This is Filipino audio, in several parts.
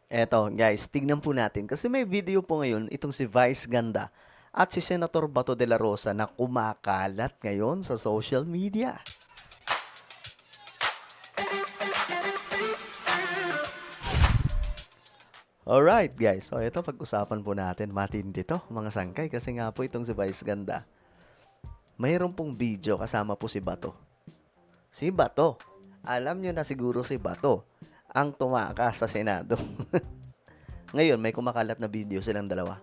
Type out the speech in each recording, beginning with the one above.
Eto, guys, tignan po natin. Kasi may video po ngayon itong si Vice Ganda at si Senator Bato de la Rosa na kumakalat ngayon sa social media. Alright, guys. So, ito pag-usapan po natin. Matindi to, mga sangkay. Kasi nga po itong si Vice Ganda. Mayroon pong video kasama po si Bato. Si Bato. Alam nyo na siguro si Bato ang tumakas sa Senado. Ngayon, may kumakalat na video silang dalawa.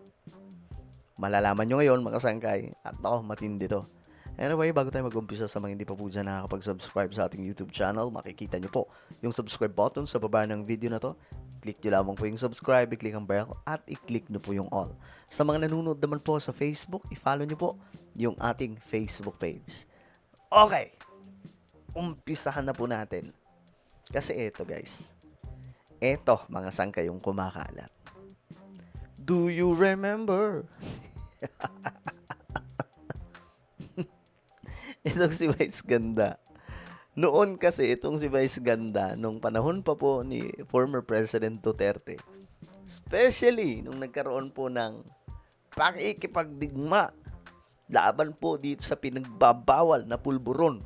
Malalaman nyo ngayon, mga sangkay. At ako, matindi to. Anyway, bago tayo mag-umpisa sa mga hindi pa po dyan nakakapag-subscribe sa ating YouTube channel, makikita nyo po yung subscribe button sa baba ng video na to. Click nyo lamang po yung subscribe, i-click ang bell, at i-click nyo po yung all. Sa mga nanonood naman po sa Facebook, i-follow nyo po yung ating Facebook page. Okay, umpisahan na po natin. Kasi eto guys, eto mga sangkay yung kumakalat. Do you remember? Itong si Vice Ganda. Noon kasi itong si Vice Ganda, nung panahon pa po ni former President Duterte, especially nung nagkaroon po ng pakikipagdigma laban po dito sa pinagbabawal na pulburon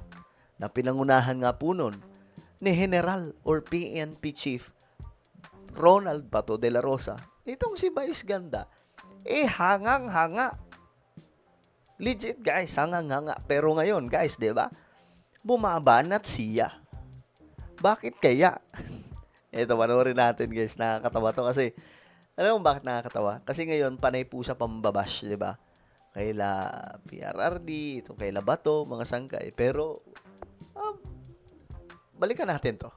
na pinangunahan nga po nun ni General or PNP Chief Ronald Bato de la Rosa. Itong si Vice Ganda, hangang-hanga. Legit guys, hangang-hanga. Pero ngayon guys, 'di ba? Bumabanat siya. Bakit kaya? Ito, panoorin natin guys. Nakakatawa to kasi, alam mo bakit nakakatawa? Kasi ngayon, panay po siya pambabash, 'di ba? Kaila PRRD, itong kaila Bato, mga sangkay. Pero, balikan natin to.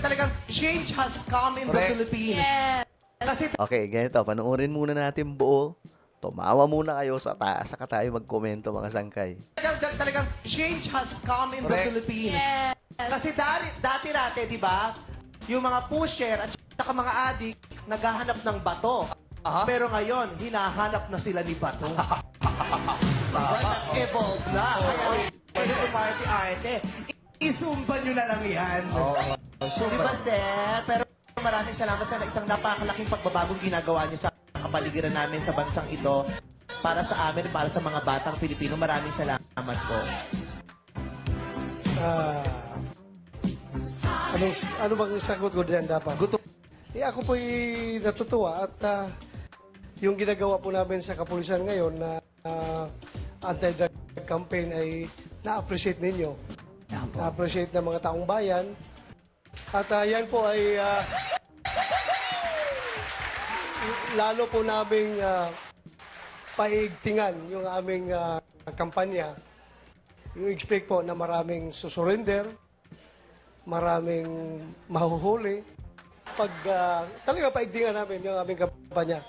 Talagang change has come in the Philippines. Kasi Okay, ganito. Panoorin muna natin buo. Tumawa muna kayo sa taas. Saka tayo magkomento, mga sangkay. talagang change has come in the Philippines. Kasi dati di ba, yung mga pusher at saka mga adik, naghahanap ng bato. Pero ngayon, hinahanap na sila ni Bato. Evolve na. Kaya party-arte. Isumba nyo na lang yan. Di ba, sir? Pero maraming salamat sa isang napakalaking pagbabagong ginagawa niyo sa kapaligiran namin sa bansang ito. Para sa amin, para sa mga batang Pilipino, maraming salamat po. Ano bang sagot ko diyan dapat? Gusto Ako po'y natutuwa at yung ginagawa po namin sa kapulisan ngayon na anti-drug campaign ay na-appreciate ninyo. Na-appreciate ng mga taong bayan. At yan po ay lalo po naming paigtingan yung aming kampanya. Yung expect po na maraming susurrender, maraming mahuhuli. Pag talaga paigtingan namin yung aming kampanya.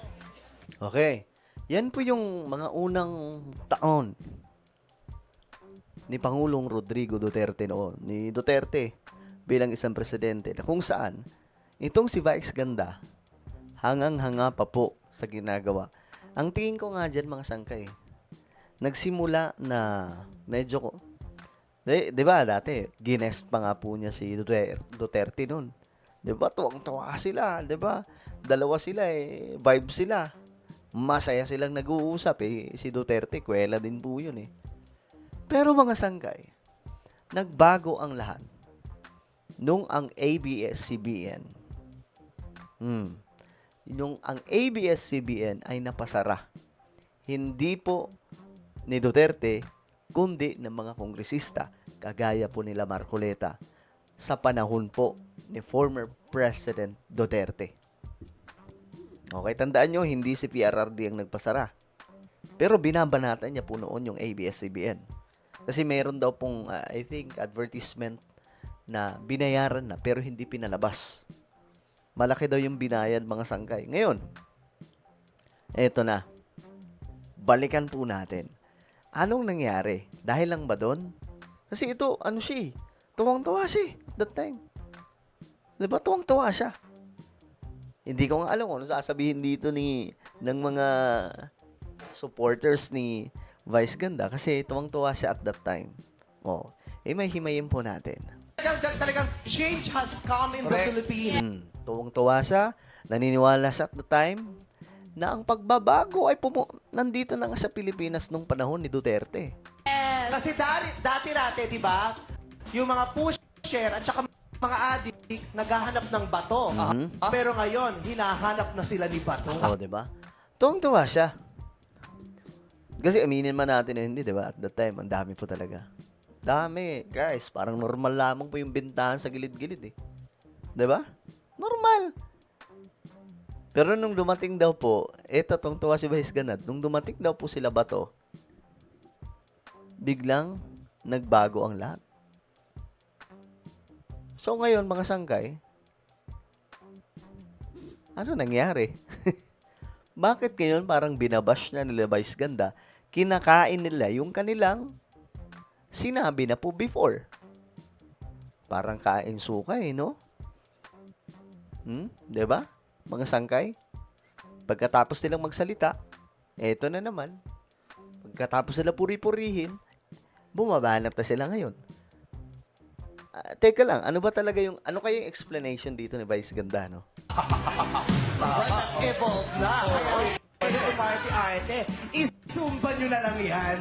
Okay. Yan po yung mga unang taon ni Pangulong Rodrigo Duterte noon. Ni Duterte bilang isang presidente na kung saan itong si Vice Ganda hangang-hanga pa po sa ginagawa. Ang tingin ko nga dyan mga sangkay, nagsimula na medyo ko, di ba dati, ginest pa nga po niya si Duterte noon. Di ba, tuwang-tuwa sila, di ba? Dalawa sila vibe sila. Masaya silang nag-uusap Si Duterte, kwela din po yun Pero mga sangkay, nagbago ang lahat nung ang ABS-CBN. Nung ang ABS-CBN ay napasara. Hindi po ni Duterte, kundi ng mga kongresista, kagaya po nila Marcoleta, sa panahon po ni former President Duterte. Okay, tandaan nyo, hindi si PRRD ang nagpasara. Pero binabanatan niya po noon yung ABS-CBN. Kasi mayroon daw pong, I think, advertisement na binayaran na pero hindi pinalabas. Malaki daw yung binayad mga sangkay. Ngayon, eto na. Balikan po natin. Anong nangyari? Dahil lang ba doon? Kasi ito, tuwang-tuwa siya that time. Diba, tuwang-tuwa siya. Hindi ko nga alam kung ano sasabihin dito ng mga supporters ni Vice Ganda kasi tuwang-tuwa siya at that time. May himayin po natin. talagang change has come in the Philippines. Tuwang-tuwa siya naniniwala siya at the time na ang pagbabago ay nandito na nga sa Pilipinas nung panahon ni Duterte. Kasi dati-rate, di ba? Yung mga pusher at saka mga addict, naghahanap ng bato. Pero ngayon, hinahanap na sila ni bato. Oo, di ba? Tuwang-tuwa siya. Kasi aminin man natin na hindi, di ba? At that time, ang dami po talaga. Dami. Guys, parang normal lamang po yung bintahan sa gilid-gilid eh. Di ba? Normal. Pero nung dumating daw po, eto, tuwang-tuwa si Vice Ganad, nung dumating daw po sila bato, biglang nagbago ang lahat. So ngayon, mga sangkay, ano nangyari? Bakit ngayon parang binabash na nila Vice Ganda, kinakain nila yung kanilang sinabi na po before? Parang kain suka eh, no? Diba? Mga sangkay? Pagkatapos nilang magsalita, eto na naman. Pagkatapos nila puri-purihin, bumabanat na sila ngayon. Teka lang, ano ba talaga yung, ano kaya yung explanation dito ni Vice Ganda, no? Evolve na. Kaya party arte, isumba nyo na lang yan.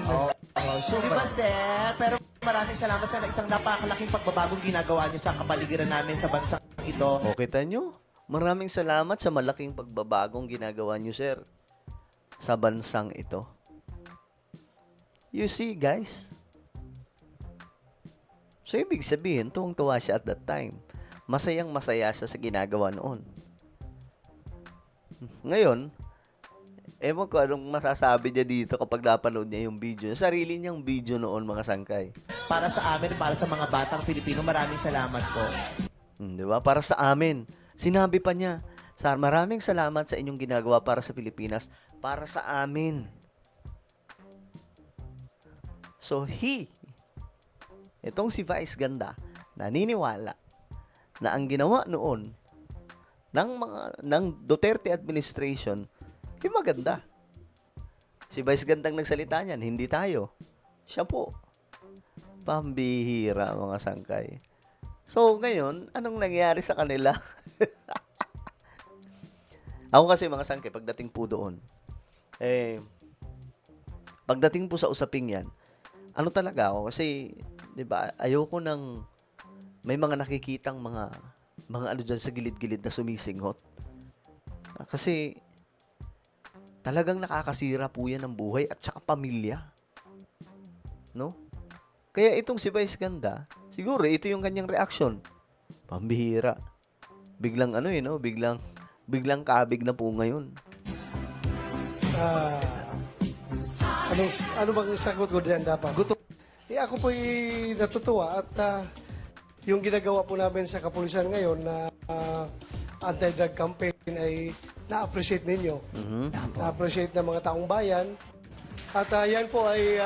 Di ba, sir? Pero maraming salamat sa isang napakalaking pagbabagong ginagawa niyo sa kapaligiran namin sa bansang ito. O, kita nyo? Maraming salamat sa malaking pagbabagong ginagawa nyo, sir, sa bansang ito. You see, guys? So, ibig sabihin, tuwang-tuwa siya at that time. Masayang-masaya siya sa ginagawa noon. Ngayon, ewan ko anong masasabi niya dito kapag napanood niya yung video. Sarili niyang video noon, mga sangkay. Para sa amin, para sa mga batang Pilipino, maraming salamat po. Di ba? Para sa amin. Sinabi pa niya, Sir, maraming salamat sa inyong ginagawa para sa Pilipinas, para sa amin. So, itong si Vice Ganda, naniniwala na ang ginawa noon ng Duterte administration ay maganda. Si Vice Gandang nagsalita niyan, hindi tayo. Siya po. Pambihira, mga sangkay. So, ngayon, anong nangyari sa kanila? Ako kasi, mga sangkay, pagdating po doon, pagdating po sa usaping yan, ano talaga ako? Kasi, di ba, ayoko nang may mga nakikitang mga ano dyan sa gilid-gilid na sumisinghot. Kasi, talagang nakakasira po yan ng buhay at saka pamilya. No? Kaya itong si Vice Ganda, siguro ito yung kanyang reaction. Pambihira. Biglang biglang kabig na po ngayon. Ano bang sagot ko diyan dapat? Gusto Ako po'y natutuwa at yung ginagawa po namin sa kapulisan ngayon na anti-drug campaign ay na-appreciate ninyo. Na-appreciate ng mga taong bayan. At yan po ay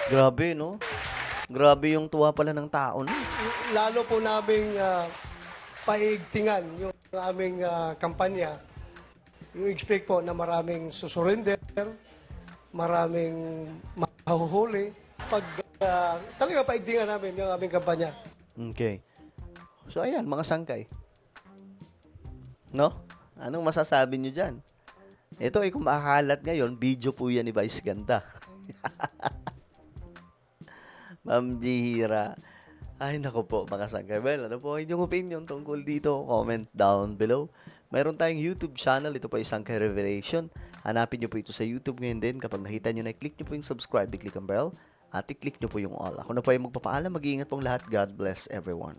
Grabe, no? Grabe yung tuwa pala ng tao, no? lalo po naming paigtingan yung aming kampanya. You expect po na maraming susurrender, maraming mahuhuli. Talaga paigtingan namin yung aming kampanya. Okay. So, ayan, mga sangkay. No? Anong masasabi nyo dyan? Ito ay kung makakalat ngayon, video po yan ni Vice Ganda. Mambihira. Ay, naku po, mga sangkay. Well, ano po inyong opinion tungkol dito? Comment down below. Mayroon tayong YouTube channel. Ito po ay Sangkay Revelation. Hanapin nyo po ito sa YouTube ngayon din. Kapag nakita nyo na, click nyo po yung subscribe, i-click ang bell, at i-click nyo po yung all. Ako na po ay magpapaalam. Mag-iingat pong lahat. God bless everyone.